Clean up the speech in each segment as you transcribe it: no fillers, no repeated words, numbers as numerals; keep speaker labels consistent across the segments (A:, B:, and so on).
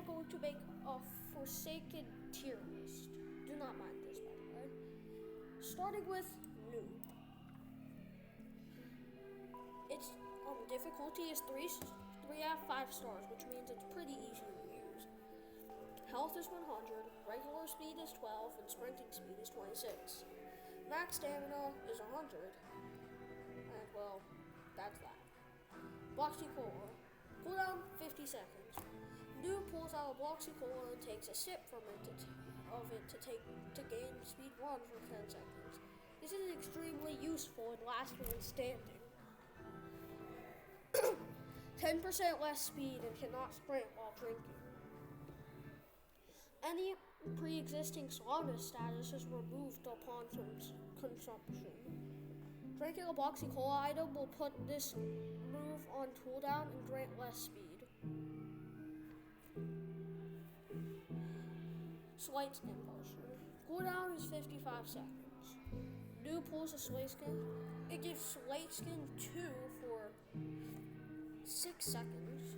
A: going to make a Forsaken tier list. Do not mind this, by the way. Starting with noob. Its difficulty is 3 out of 5 stars, which means it's pretty easy to use. Health is 100, regular speed is 12, and sprinting speed is 26. Max stamina is 100, and well, that's that. Bloxy Cola. Cooldown 50 seconds. Noob pulls out a Bloxy Cola and takes a sip from it to gain speed 1 for 10 seconds. This is extremely useful in last man standing. 10% less speed and cannot sprint while drinking. Any pre-existing slowness status is removed upon consumption. Drinking a Bloxy Cola item will put this move on cooldown and grant less speed. Slight Skin Potion. Cooldown is 55 seconds. New pulls a Slate Skin. It gives Slate Skin 2 for 6 seconds,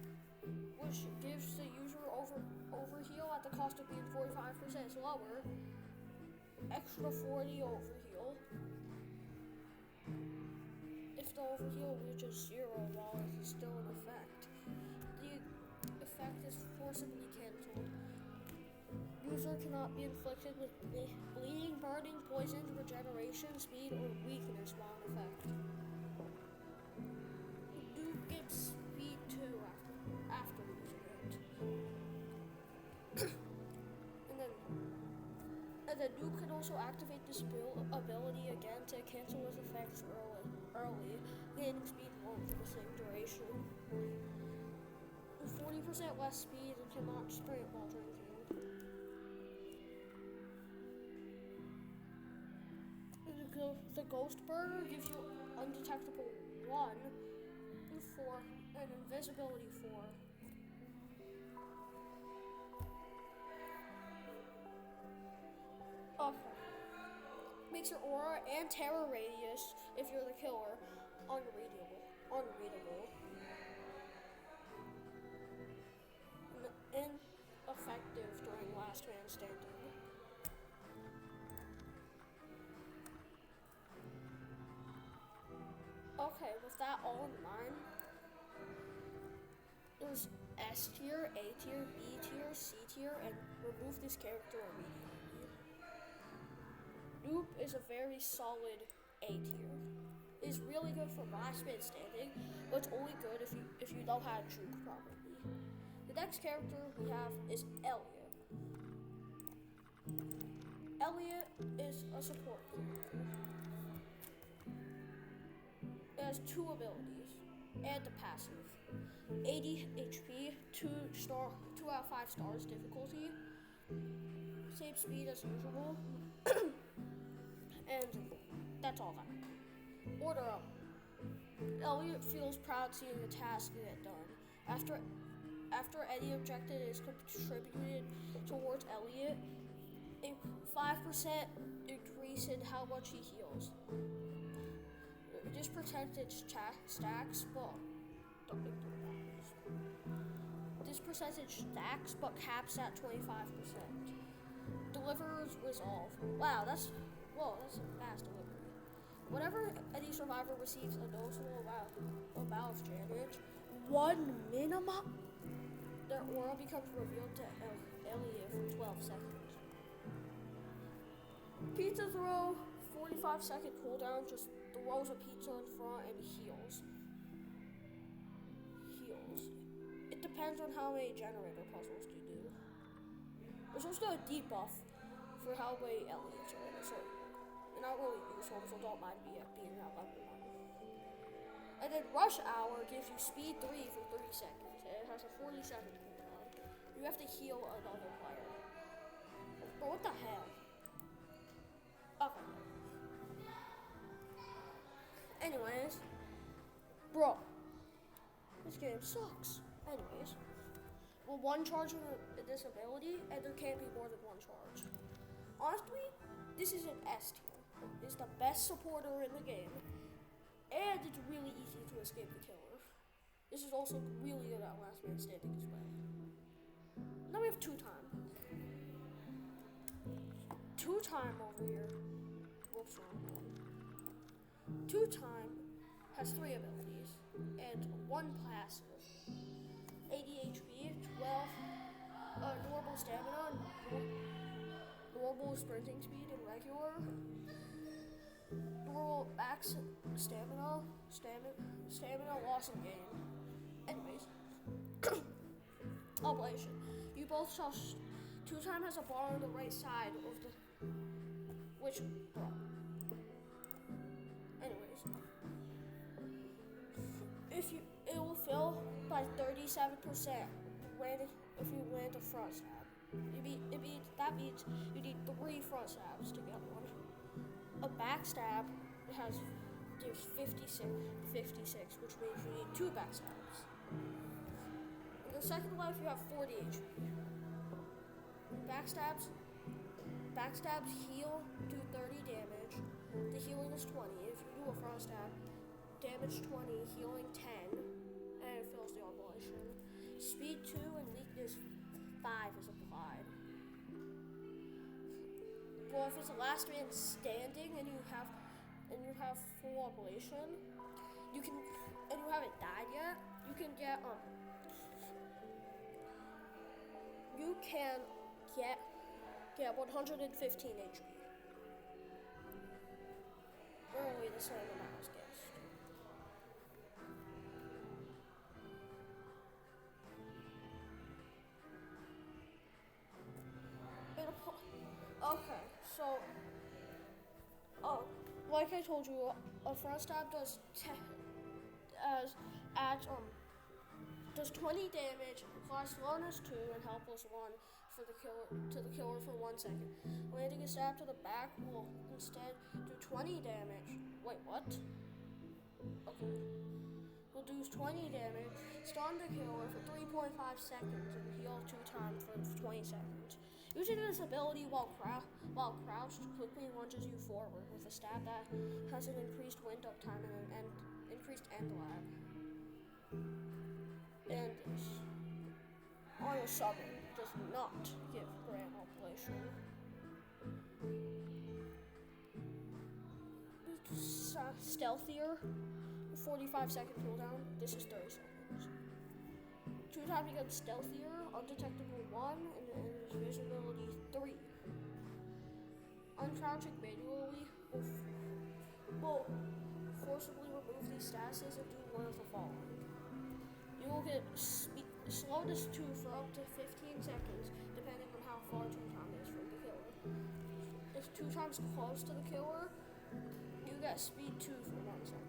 A: which gives the user overheal at the cost of being 45% slower. Extra 40 overheal. If the overheal reaches 0 while it is still in effect, the effect is forcibly cancelled. User cannot be inflicted with bleeding, burning, poison, regeneration, speed, or weakness while in effect. Noob gets speed 2 after using it. and then Noob can also activate this ability again to cancel its effects early, gaining speed 1 for the same duration. 40% less speed and cannot sprint while drinking. The Ghost Burger gives you undetectable 1 for an invisibility 4. Okay. Makes your aura and terror radius, if you're the killer, unreadable. Ineffective during last man standing. Okay, with that all in mind, there's S tier, A tier, B tier, C tier, and remove this character immediately. Noob is a very solid A tier. It's really good for last man standing, but it's only good if you know how to juke properly. The next character we have is Elliot. Elliot is a support character. It has 2 abilities and a passive. 80 HP, 2 out of 5 stars difficulty, same speed as usual, and that's all that. Order up. Elliot feels proud seeing the task get done. After any objective is contributed towards Elliot, a 5% increase in how much he heals. This percentage stacks, but don't ignore that. This percentage stacks, but caps at 25%. Deliverer's Resolve. Wow, that's a fast delivery. Whenever any survivor receives a noticeable amount of damage, 1 minimum, their aura becomes revealed to Elliot for 12 seconds. Pizza Throw, 45-second cooldown, just throws a pizza in front and heals. It depends on how many generator puzzles you do. There's also a debuff for how many Elliot's are in it, so they're not really useful, so don't mind me being at level 1. And then Rush Hour gives you speed 3 for 30 seconds, and it has a 40-second cooldown. You have to heal another player. Bro, what the hell? Okay. Anyways, bro, this game sucks. Anyways, well, 1 charge in this ability, and there can't be more than 1 charge. Honestly, this is an S tier. It's the best supporter in the game, and it's really easy to escape the killer. This is also really good at last man standing as well. Let me have two time. Two time over here. Whoops, wrong one. Two time has 3 abilities and 1 passive. 80 HP, 12 normal stamina, normal sprinting speed, and regular. Normal max stamina loss and gain. Anyways, ablation. You both saw two time has a bar on the right side of the which anyways, it will fill by 37% if you land a front stab. That means you need 3 front stabs to get one. A backstab gives 56, which means you need 2 backstabs. In the second life, you have 40 HP. Backstabs heal, do 30 damage. The healing is 20. If you do a front stab, damage 20, healing 10, and it fills the oblation. Speed 2 and weakness 5 is applied. Well, if it's the last man standing and you have full oblation, you haven't died yet, you can get 115 HP. Early the same amount as guessed. Okay, so like I told you, a front stab does 20 damage, plus slowness 2 and helpless 1 to the killer for 1 second. Landing a stab to the back will instead do 20 damage. Wait, what? Okay. Will do 20 damage, stun the killer for 3.5 seconds, and heal 2 times for 20 seconds. Using this ability while crouched quickly launches you forward with a stab that has an increased wind up time and increased end lag. And this on a summon does not give grand oblation. Stealthier, 45-second cooldown. This is 30 seconds. 2 times becomes stealthier, undetectable 1, and invisibility 3. Uncrouching manually will forcibly remove these statuses and do one of the following. You will get slowness 2 for up to 15 seconds, depending on how far 2 times is from the killer. If 2 times close to the killer, you get speed 2 for 1 second.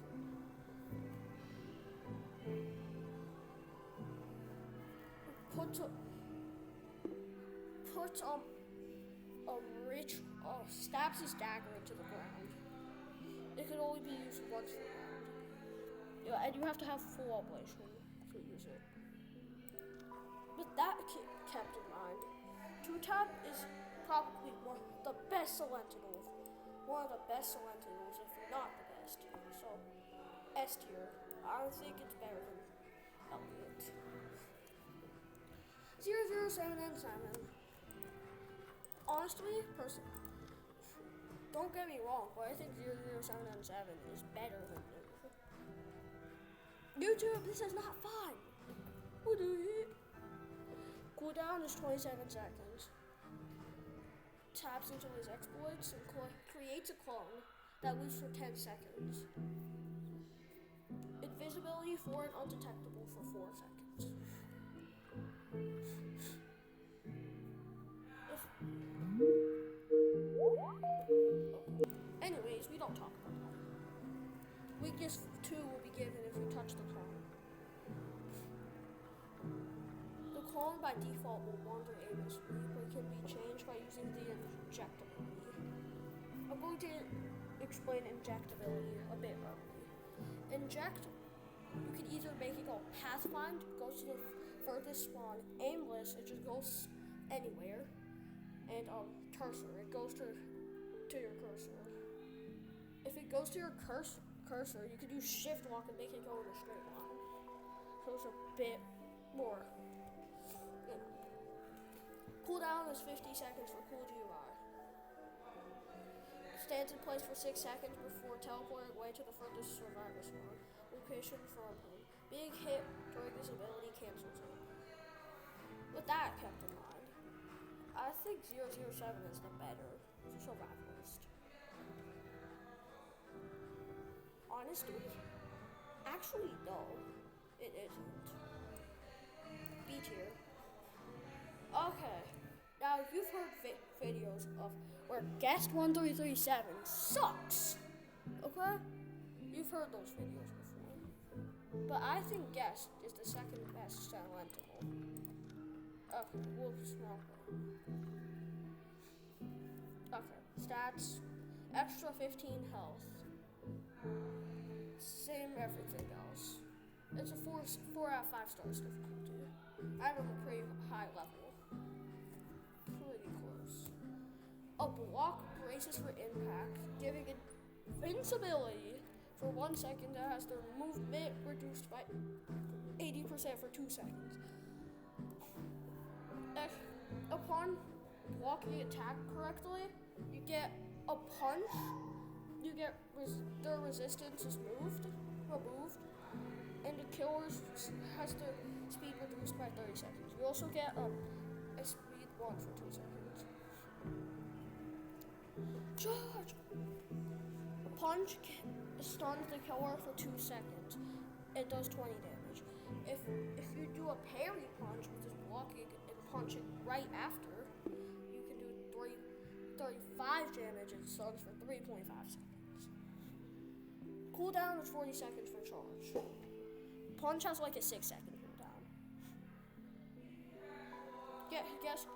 A: Stabs his dagger into the ground. It can only be used once per round. Yeah, and you have to have full oblation to use it. With that kept in mind, 2-tap is probably one of the best Sentinels. One of the best Sentinels, if not the best. So, S tier. I think it's better than Elliot. 007 and 7. Honestly, don't get me wrong, but I think 007 and 7 is better than YouTube. This is not fun. What do you? Cooldown is 27 seconds. Taps into his exploits and creates a clone that lives for 10 seconds. Invisibility 4 and undetectable for 4 seconds. Anyways, we don't talk about that. Weakness 2 will be given if you touch the clone. The clone by default will wander aimlessly, but can be changed by using the injectability. I'm going to explain injectability a bit early. Inject, you can either make it go pathfind, goes to the furthest spawn, aimless, it just goes anywhere, and cursor, it goes to your cursor. If it goes to your cursor, you can do shift walk and make it go in a straight line. So it's a bit more, has 50 seconds for cool GUI. Stands in place for 6 seconds before teleporting away to the furthest survivor spawn. Location from home. Being hit during this ability cancels it. With that kept in mind, I think 007 is the better survivalist. Honestly, actually no, it isn't. B tier. Okay, now you've heard videos of where guest 1337 sucks. Okay, you've heard those videos before, but I think guest is the second best Silentical. Okay, we'll small. Okay, stats, extra 15 health. Same everything else. It's a 4 out of 5 stars difficulty. I have a pretty high level. Pretty close. A block braces for impact, giving invincibility for 1 second that has their movement reduced by 80% for 2 seconds. Upon blocking attack correctly, you get a punch. You get their resistance is removed, and the killer has their speed reduced by 30 seconds. You also get a speed 1 for 2 seconds. Charge! A punch stuns the killer for 2 seconds. It does 20 damage. If you do a parry punch, which is blocking and punching right after, you can do 35 damage and stuns for 3.5 seconds. Cooldown is 40 seconds for charge. Punch has like a 6-second cooldown. Guess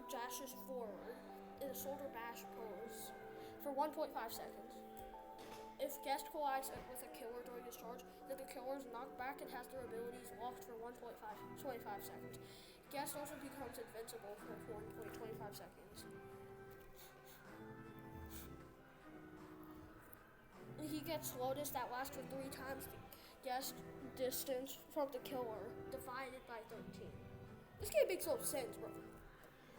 A: dashes forward in a shoulder bash pose for 1.5 seconds. If guest collides with a killer during his charge, then the killer is knocked back and has their abilities locked for 25 seconds. Guest also becomes invincible for 1.25 seconds. He gets slowness that lasts for 3 times the guest distance from the killer, divided by 13. This game makes no sense, bro.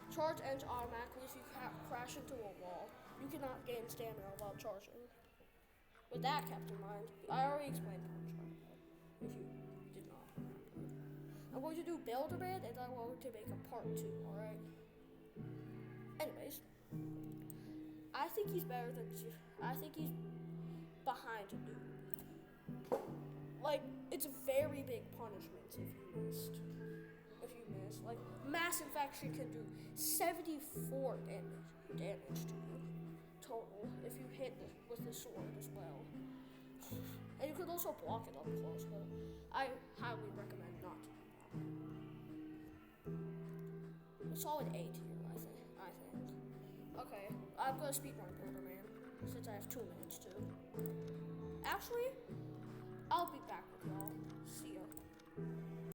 A: Charge ends automatically if you crash into a wall. You cannot gain stamina while charging. With that kept in mind, I already explained punch, if you did not. I'm going to do build a bit, and I'm going to make a part 2, alright? Anyways, I think he's better than, I think he's behind Noob. Like, it's very big punishments if you missed. Like, mass infection can do 74 damage to you total if you hit with the sword as well. And you could also block it up close, but I highly recommend not to do that. A solid A tier, I think. Okay, I'm gonna speedrun Builder Man since I have 2 minutes to. Actually, I'll be back with y'all. See ya.